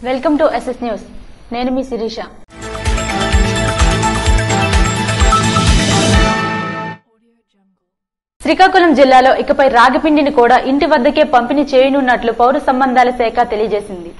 Welcome to SS news. నేను మీ శిరీష. శ్రీకాకుళం జిల్లాలో ఇకపై రాగిపిండిని కూడా ఇంటి వద్దకే పంపిణీ చేయనున్నట్లు పౌర సంబంధాల శాఖ తెలియజేసింది.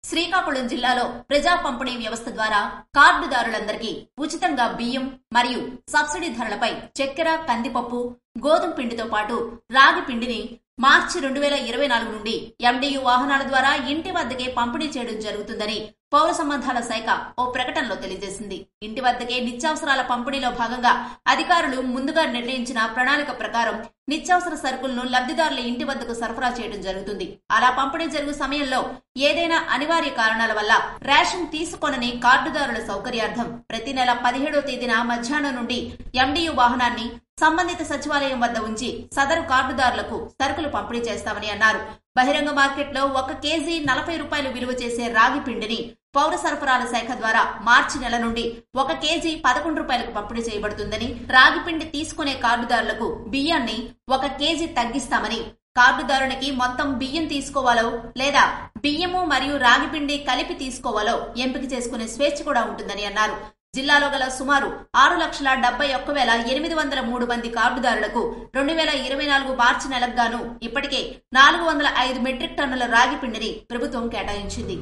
శ్రీకాకుళం జిల్లాలో ప్రజా పంపిణీ వ్యవస్థ ద్వారా కార్డుదారులందరికీ ఉచితంగా బియ్యం మరియు సబ్సిడీ ధరలపై చక్కెర, కందిపప్పు, గోధుమ పిండితో పాటు రాగి పిండిని మార్చి 2024 నుండి ఎండియు వాహనాల ద్వారా ఇంటి వద్దకే పంపిణీ చేయడం జరుగుతుందని పౌర సంబంధాల శాఖ ఓ ప్రకటనలో తెలియజేసింది. ఇంటి వద్దకే నిత్యావసరాల పంపిణీలో భాగంగా అధికారులు ముందుగా నిర్ణయించిన ప్రణాళిక ప్రకారం నిత్యావసర సరుకులను లబ్ధిదారుల ఇంటి వద్దకు సరఫరా చేయడం జరుగుతుంది. అలా పంపిణీ జరుగు సమయంలో ఏదైనా అనివార్య కారణాల వల్ల రేషన్ తీసుకొనని కార్డుదారుల సౌకర్యార్థం ప్రతి నెల 17వ తేదీన మధ్యాహ్నం నుండి ఎండియు వాహనాన్ని సంబంధిత సచివాలయం వద్ద ఉంచి సదరు కార్డుదారులకు సరుకులు పంపిణీ చేస్తామని అన్నారు. బహిరంగ మార్కెట్లో 1 కేజీ 40 రూపాయలు విలువ చేసే రాగి పిండిని పౌర సరఫరాల శాఖ ద్వారా మార్చి నెల నుండి 1 కేజీ 11 రూపాయలకు పంపిణీ చేయబడుతుందని, రాగి పిండి తీసుకునే కార్డుదారులకు బియ్యాన్ని 1 కేజీ తగ్గిస్తామని, కార్డుదారునికి మొత్తం బియ్యం తీసుకోవాలో లేదా బియ్యము మరియు రాగి పిండి కలిపి తీసుకోవాలో ఎంపిక చేసుకునే స్వేచ్ఛ కూడా ఉంటుందని అన్నారు. జిల్లాలో గల సుమారు 6,71,803 మంది కార్డుదారులకు 2024 మార్చి నెలకు గాను ఇప్పటికే 405 మెట్రిక్ టన్నుల రాగి పిండిని ప్రభుత్వం కేటాయించింది.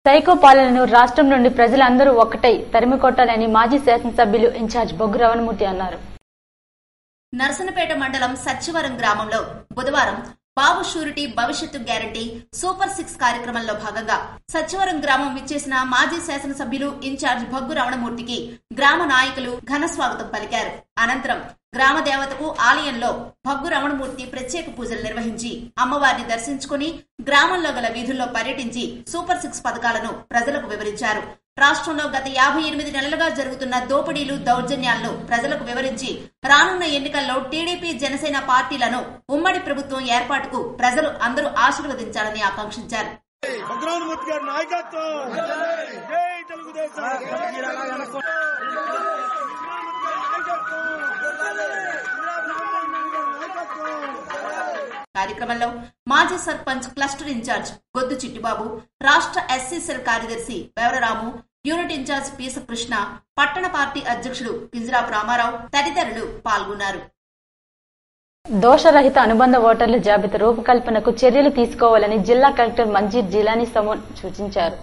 సైకో పాలనను రాష్ట్రం నుండి ప్రజలందరూ ఒక్కటై తరిమికొట్టాలని మాజీ శాసనసభ్యులు ఇన్ఛార్జ్ బొగ్గు రమణమూర్తి అన్నారు. నరసనపేట మండలం సచ్చివరం గ్రామంలో బుధవారం బాబు షూరిటీ భవిష్యత్తు గ్యారంటీ సూపర్ 6 కార్యక్రమంలో భాగంగా సచ్చివరం గ్రామం విచ్చేసిన మాజీ శాసనసభ్యులు ఇన్ఛార్జ్ బొగ్గు రమణమూర్తికి గ్రామ నాయకులు ఘన స్వాగతం పలికారు. అనంతరం గ్రామ దేవతకు ఆలయంలో బొగ్గు రమణమూర్తి ప్రత్యేక పూజలు నిర్వహించి అమ్మవారిని దర్శించుకుని గ్రామంలో గల వీధుల్లో పర్యటించి సూపర్ 6 పథకాలను ప్రజలకు వివరించారు. రాష్ట్రంలో గత 58 నెలలుగా జరుగుతున్న దోపిడీలు, దౌర్జన్యాలను ప్రజలకు వివరించి రానున్న ఎన్నికల్లో టీడీపీ, జనసేన పార్టీలను ఉమ్మడి ప్రభుత్వం ఏర్పాటుకు ప్రజలు అందరూ ఆశీర్వదించాలని ఆకాంక్షించారు. కార్యక్రమంలో మాజీ సర్పంచ్, క్లస్టర్ ఇన్ఛార్జ్ గొద్దు చిట్టిబాబు, రాష్ట్ర ఎస్సీ సెల్ కార్యదర్శి వేవరరాము, యూనిట్ ఇన్ఛార్జ్ పీస కృష్ణ, పట్టణ పార్టీ అధ్యక్షుడు కింజరాపు రామారావు తదితరులు పాల్గొన్నారు. దోషరహిత అనుబంధ ఓటర్ల జాబితా రూపకల్పనకు చర్యలు తీసుకోవాలని జిల్లా కలెక్టర్ మంజీర్ జిలానీ సమూన్ సూచించారు.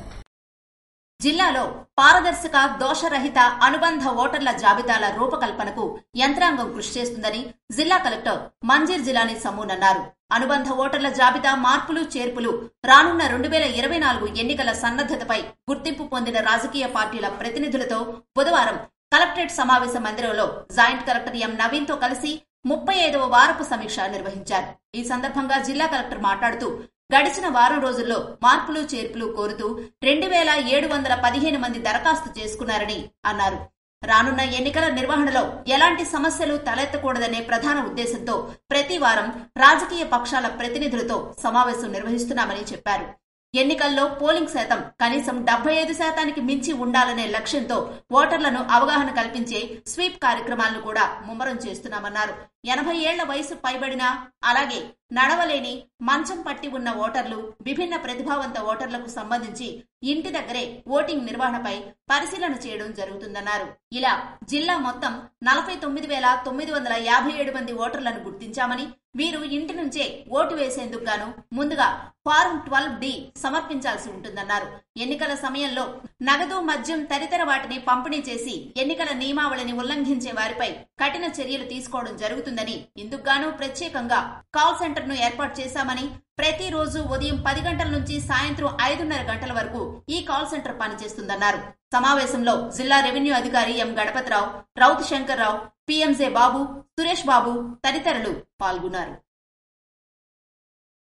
జిల్లాలో పారదర్శక, దోషరహిత అనుబంధ ఓటర్ల జాబితాల రూపకల్పనకు యంత్రాంగం కృషి చేస్తుందని జిల్లా కలెక్టర్ మంజీర్ జిలానీ సమూన్ అన్నారు. అనుబంధ ఓటర్ల జాబితా మార్పులు, చేర్పులు రానున్న 2024 ఎన్నికల సన్నద్దతపై గుర్తింపు పొందిన రాజకీయ పార్టీల ప్రతినిధులతో బుధవారం కలెక్టరేట్ సమావేశ మందిరంలో జాయింట్ కలెక్టర్ ఎం నవీన్ తో కలిసి 35వ వారపు సమీక్ష నిర్వహించారు. ఈ సందర్భంగా జిల్లా కలెక్టర్ మాట్లాడుతూ గడిచిన వారం రోజుల్లో మార్పులు, చేర్పులు కోరుతూ 2715 మంది దరఖాస్తు చేసుకున్నారని అన్నారు. రానున్న ఎన్నికల నిర్వహణలో ఎలాంటి సమస్యలు తలెత్తకూడదనే ప్రధాన ఉద్దేశంతో ప్రతి వారం రాజకీయ పక్షాల ప్రతినిధులతో సమావేశం నిర్వహిస్తున్నామని చెప్పారు. ఎన్నికల్లో పోలింగ్ శాతం కనీసం 75% మించి ఉండాలనే లక్ష్యంతో ఓటర్లను అవగాహన కల్పించే స్వీప్ కార్యక్రమాలను కూడా ముమ్మరం చేస్తున్నామన్నారు. 80 ఏళ్ల వయసు పైబడిన, అలాగే నడవలేని, మంచం పట్టి ఉన్న ఓటర్లు, విభిన్న ప్రతిభావంత ఓటర్లకు సంబంధించి ఇంటి దగ్గరే ఓటింగ్ నిర్వహణపై పరిశీలన చేయడం జరుగుతుందన్నారు. ఇలా జిల్లా మొత్తం 49,957 మంది ఓటర్లను గుర్తించామని, వీరు ఇంటి నుంచే ఓటు వేసేందుకు గాను ముందుగా ఫారం 12D సమర్పించాల్సి ఉంటుందన్నారు. ఎన్నికల సమయంలో నగదు, మద్యం తదితర వాటిని పంపిణీ చేసి ఎన్నికల నియమావళిని ఉల్లంఘించే వారిపై కఠిన చర్యలు తీసుకోవడం జరుగుతుందని, ఇందుకుగాను ప్రత్యేకంగా కాల్ సెంటర్ ను ఏర్పాటు చేశామని, ప్రతిరోజు ఉదయం 10 గంటల నుంచి సాయంత్రం 5:30 గంటల వరకు ఈ కాల్ సెంటర్ పనిచేస్తుందన్నారు. సమావేశంలో జిల్లా రెవెన్యూ అధికారి ఎం గణపతిరావు, రౌత్ శంకర్రావు, పిఎంజే బాబు, సురేష్ బాబు తదితరులు పాల్గొన్నారు.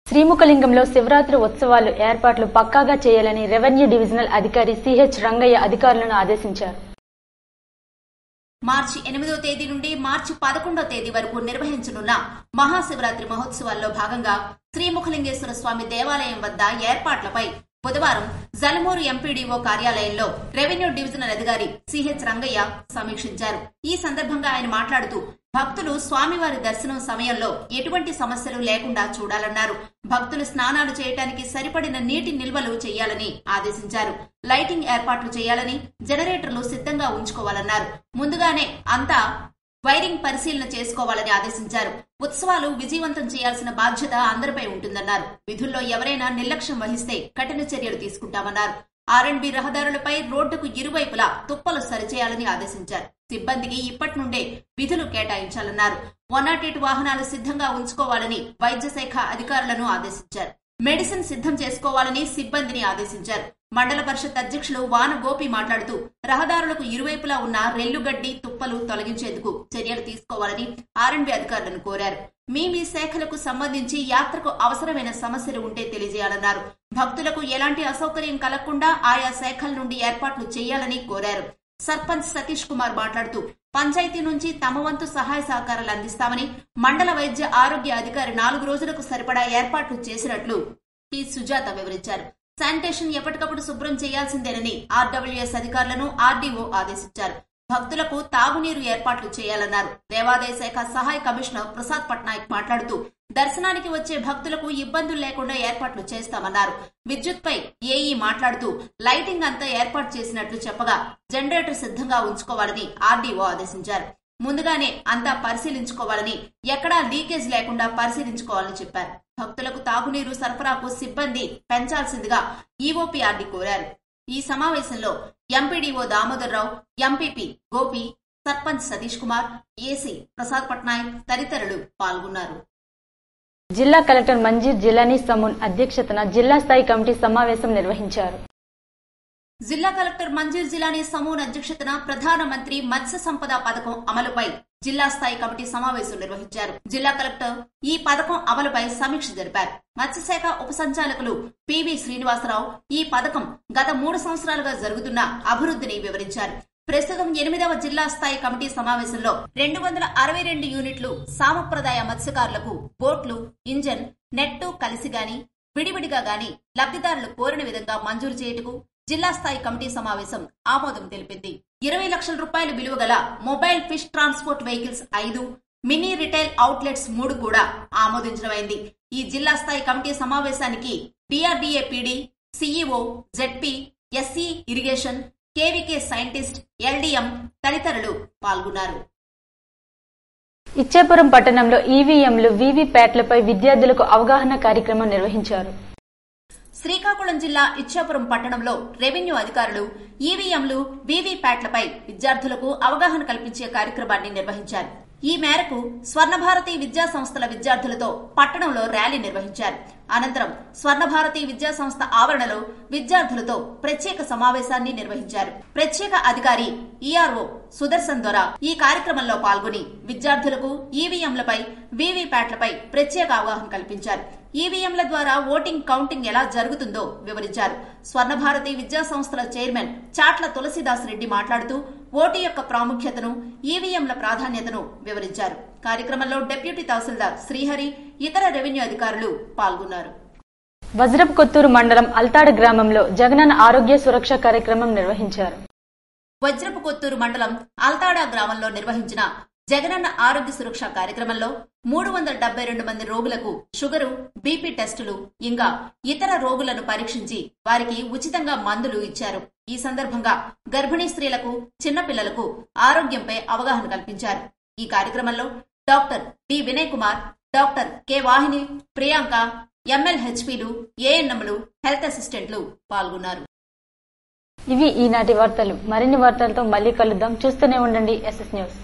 శ్రీముఖలింగంలో శివరాత్రి ఉత్సవాలు ఏర్పాట్లు పక్కాగా చేయాలని రెవెన్యూ డివిజనల్ అధికారి సిహెచ్ రంగయ్య అధికారులను ఆదేశించారు. మార్చి 8వ తేదీ నుండి మార్చి 11వ తేదీ వరకు నిర్వహించనున్న మహాశివరాత్రి మహోత్సవాల్లో భాగంగా శ్రీముఖలింగేశ్వర స్వామి దేవాలయం వద్ద ఏర్పాట్లపై బుధవారం జలమూరు ఎంపీడీఓ కార్యాలయంలో రెవెన్యూ డివిజనల్ అధికారి సిహెచ్ రంగయ్య సమీక్షించారు. ఈ సందర్భంగా ఆయన మాట్లాడుతూ భక్తులు స్వామివారి దర్శనం సమయంలో ఎటువంటి సమస్యలు లేకుండా చూడాలన్నారు. భక్తులు స్నానాలు చేయడానికి సరిపడిన నీటి నిల్వలు చేయాలని ఆదేశించారు. లైటింగ్ ఏర్పాట్లు చేయాలని, జనరేటర్లు సిద్ధంగా ఉంచుకోవాలన్నారు. ముందుగానే అంతా వైరింగ్ పరిశీలన చేసుకోవాలని ఆదేశించారు. ఉత్సవాలు విజయవంతం చేయాల్సిన బాధ్యత అందరిపై ఉంటుందన్నారు. విధుల్లో ఎవరైనా నిర్లక్ష్యం వహిస్తే కఠిన చర్యలు తీసుకుంటామన్నారు. ఆర్ఎండ్బి రహదారులపై రోడ్డుకు ఇరువైపులా తుప్పలు సరిచేయాలని ఆదేశించారు. సిబ్బందికి ఇప్పటి నుండే విధులు కేటాయించాలన్నారు. 108 వాహనాలు సిద్ధంగా ఉంచుకోవాలని వైద్య శాఖ అధికారులను ఆదేశించారు. మెడిసిన్ సిద్ధం చేసుకోవాలని సిబ్బందిని ఆదేశించారు. మండల పరిషత్ అధ్యక్షులు వాన గోపి మాట్లాడుతూ రహదారులకు ఇరువైపులా ఉన్న రెల్లుగడ్డి తుప్పలు తొలగించేందుకు చర్యలు తీసుకోవాలని ఆర్ఎండ్బి అధికారులను కోరారు. మీ శాఖలకు సంబంధించి యాత్రకు అవసరమైన సమస్యలు ఉంటే తెలియజేయాలన్నారు. భక్తులకు ఎలాంటి అసౌకర్యం కలగకుండా ఆయా శాఖల నుండి ఏర్పాట్లు చేయాలని కోరారు. సర్పంచ్ సతీష్ కుమార్ మాట్లాడుతూ పంచాయతీ నుంచి తమ వంతు సహాయ సహకారాలు అందిస్తామని, మండల వైద్య ఆరోగ్య అధికారి 4 రోజులకు సరిపడా ఏర్పాట్లు చేసినట్లు టి సుజాత వివరించారు. శానిటేషన్ ఎప్పటికప్పుడు శుభ్రం చేయాల్సిందేనని ఆర్డబ్ల్యూఎస్ అధికారులను ఆర్డీఓ ఆదేశించారు. భక్తులకు తాగునీరు ఏర్పాట్లు చేయాలన్నారు. దేవాదాయ శాఖ సహాయ కమిషనర్ ప్రసాద్ పట్నాయక్ మాట్లాడుతూ దర్శనానికి వచ్చే భక్తులకు ఇబ్బందులు లేకుండా ఏర్పాట్లు చేస్తామన్నారు. విద్యుత్పై ఏఈ మాట్లాడుతూ లైటింగ్ అంతా ఏర్పాటు చేసినట్లు చెప్పగా జనరేటర్ సిద్ధంగా ఉంచుకోవాలని ఆర్డీఓ ఆదేశించారు. ముందుగానే అంతా పరిశీలించుకోవాలని, ఎక్కడా లీకేజ్ లేకుండా పరిశీలించుకోవాలని చెప్పారు. భక్తులకు తాగునీరు సరఫరాకు సిబ్బంది పెంచాల్సిందిగా ఈఓపీఆర్డీ కోరారు. ఈ సమావేశంలో MPDO Damodar Rao, MPP Gopi, sarpanch Satish Kumar, AC Prasad Patnaik తదితరులు పాల్గొన్నారు. జిల్లా కలెక్టర్ మంజీర్ జిలానీ సమూన్ అధ్యక్షతన జిల్లా స్థాయి కమిటీ సమావేశం నిర్వహించారు. జిల్లా కలెక్టర్ మంజీర్ జిలానీ సమూన్ అధ్యక్షతన ప్రధానమంత్రి మత్స్య సంపద పథకం అమలుపై జిల్లా స్థాయి కమిటీ సమావేశం నిర్వహించారు. జిల్లా కలెక్టర్ ఈ పథకం అమలుపై సమీక్ష జరిపారు. మత్స్యశాఖ ఉప సంచాలకులు పివి శ్రీనివాసరావు ఈ పథకం గత 3 సంవత్సరాలుగా జరుగుతున్న అభివృద్ధిని వివరించారు. ప్రస్తుతం 8వ జిల్లా స్థాయి కమిటీ సమావేశంలో 262 యూనిట్లు సాంప్రదాయ మత్స్యకారులకు బోట్లు, ఇంజన్, నెట్టు కలిసి గాని విడివిడిగా గాని లబ్ధిదారులు కోరిన విధంగా మంజూరు చేయుటకు జిల్లా స్థాయి కమిటీ సమావేశం ఆమోదం తెలిపింది. 20 లక్షల రూపాయల విలువ గల mobile fish transport vehicles 5, mini retail outlets 3 కూడా ఆమోదించడమైంది. ఈ జిల్లా స్థాయి కమిటీ సమావేశానికి DRDA PD, CEO, ZP, SC irrigation, KVK scientist, LDM తదితరులు పాల్గొన్నారు. ఇచ్చాపురం పట్టణంలో ఈవీఎంలు, వీవీప్యాట్లపై విద్యార్థులకు అవగాహన కార్యక్రమం నిర్వహించారు. శ్రీకాకుళం జిల్లా ఇచ్చాపురం పట్టణంలో రెవెన్యూ అధికారులు ఈవీఎంలు, వీవీప్యాట్లపై విద్యార్థులకు అవగాహన కల్పించే కార్యక్రమాన్ని నిర్వహించారు. ఈ మేరకు స్వర్ణభారతి విద్యా సంస్థల విద్యార్థులతో పట్టణంలో ర్యాలీ నిర్వహించారు. అనంతరం స్వర్ణభారతి విద్యా సంస్థ ఆవరణలో విద్యార్థులతో ప్రత్యేక సమావేశాన్ని నిర్వహించారు. ప్రత్యేక అధికారి ఈఆర్ఓ సుదర్శన్ ద్వారా ఈ కార్యక్రమంలో పాల్గొని విద్యార్థులకు ఈవీఎంలపై, వీవీప్యాట్లపై ప్రత్యేక అవగాహన కల్పించారు. ఈవీఎంల ద్వారా ఓటింగ్, కౌంటింగ్ ఎలా జరుగుతుందో వివరించారు. స్వర్ణభారతి విద్యా సంస్థల చైర్మన్ చాట్ల తులసీదాస్ రెడ్డి మాట్లాడుతూ ఓటు యొక్క ప్రాముఖ్యతను, ఈవీఎంల ప్రాధాన్యతను వివరించారు. కార్యక్రమంలో డిప్యూటీ తహసీల్దార్ శ్రీహరి, ఇతర రెవెన్యూ అధికారులు పాల్గొన్నారు. వజ్రపు కొత్తూరు మండలం అల్తాడ గ్రామంలో జగనన్న ఆరోగ్య సురక్ష కార్యక్రమం నిర్వహించారు. వజ్రపు కొత్తూరు మండలం అల్తాడ గ్రామంలో నిర్వహించిన జగనన్న ఆరోగ్య సురక్ష కార్యక్రమంలో 372 మంది రోగులకు షుగరు, బీపీ టెస్టులు ఇంకా ఇతర రోగులను పరీక్షించి వారికి ఉచితంగా మందులు ఇచ్చారు. ఈ సందర్భంగా గర్భిణీ స్త్రీలకు, చిన్నపిల్లలకు ఆరోగ్యంపై అవగాహన కల్పించారు. ఈ కార్యక్రమంలో doctor D Vinay Kumar, doctor K Vahini, Priyanka, ఎంఎల్హెచ్పీలు, ఏఎన్ఎంలు, హెల్త్ అసిస్టెంట్లు పాల్గొన్నారు. ఇవి ఈనాటి వార్తలు. మరిన్ని వార్తలతో మళ్లీ కలుద్దాం. చూస్తూనే ఉండండి ఎస్ఎస్ న్యూస్.